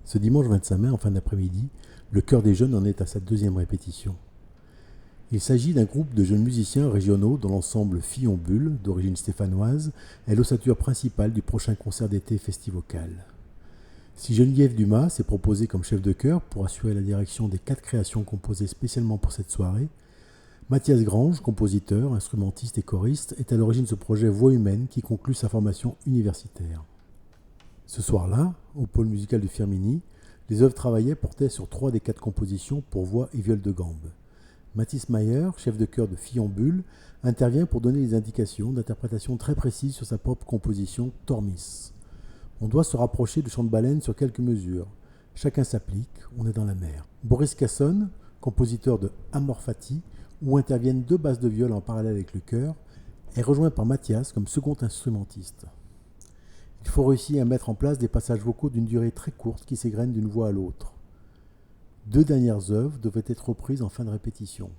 Ce dimanche 25 mai, en fin d'après-midi, le Chœur des Jeunes en est à sa deuxième répétition. Il s'agit d'un groupe de jeunes musiciens régionaux dont l'ensemble Fillon-Bulle, d'origine stéphanoise, est l'ossature principale du prochain concert d'été Festivocal. Si Geneviève Dumas s'est proposée comme chef de chœur pour assurer la direction des 4 créations composées spécialement pour cette soirée, Mathias Grange, compositeur, instrumentiste et choriste, est à l'origine de ce projet Voix humaine qui conclut sa formation universitaire. Ce soir-là, au pôle musical de Firminy, les œuvres travaillées portaient sur 3 des 4 compositions pour voix et viol de gambe. Mathis Mayer, chef de chœur de Fillon-Bulle, intervient pour donner des indications d'interprétation très précises sur sa propre composition Tormis. On doit se rapprocher du chant de baleine sur quelques mesures. Chacun s'applique, on est dans la mer. Boris Casson, compositeur de Amor Fati, où interviennent 2 basses de viol en parallèle avec le chœur, est rejoint par Mathias comme second instrumentiste. Il faut réussir à mettre en place des passages vocaux d'une durée très courte qui s'égrènent d'une voix à l'autre. 2 dernières œuvres devaient être reprises en fin de répétition.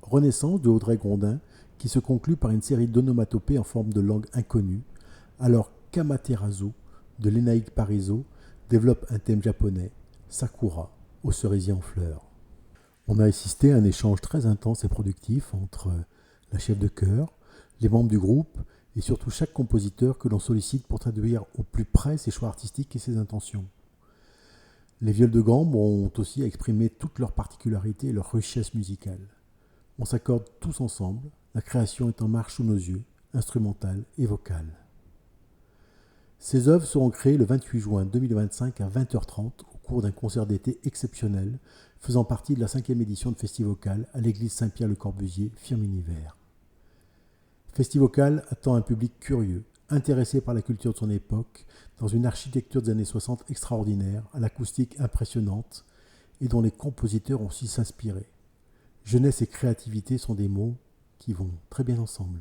Renaissance de Audrey Grondin, qui se conclut par une série d'onomatopées en forme de langue inconnue, alors qu'Amaterasu de Lénaïque Parizeau développe un thème japonais, Sakura, au cerisier en fleurs. On a assisté à un échange très intense et productif entre la chef de chœur, les membres du groupe et surtout chaque compositeur que l'on sollicite pour traduire au plus près ses choix artistiques et ses intentions. Les viols de gambe ont aussi exprimé toutes leurs particularités et leur richesse musicale. On s'accorde tous ensemble, la création est en marche sous nos yeux, instrumentale et vocale. Ces œuvres seront créées le 28 juin 2025 à 20h30 au cours d'un concert d'été exceptionnel faisant partie de la 5e édition de Festivocal à l'église Saint-Pierre-le-Corbusier, Firminy-Vert. Festivocal attend un public curieux, intéressé par la culture de son époque, dans une architecture des années 60 extraordinaire, à l'acoustique impressionnante, et dont les compositeurs ont su s'inspirer. Jeunesse et créativité sont des mots qui vont très bien ensemble.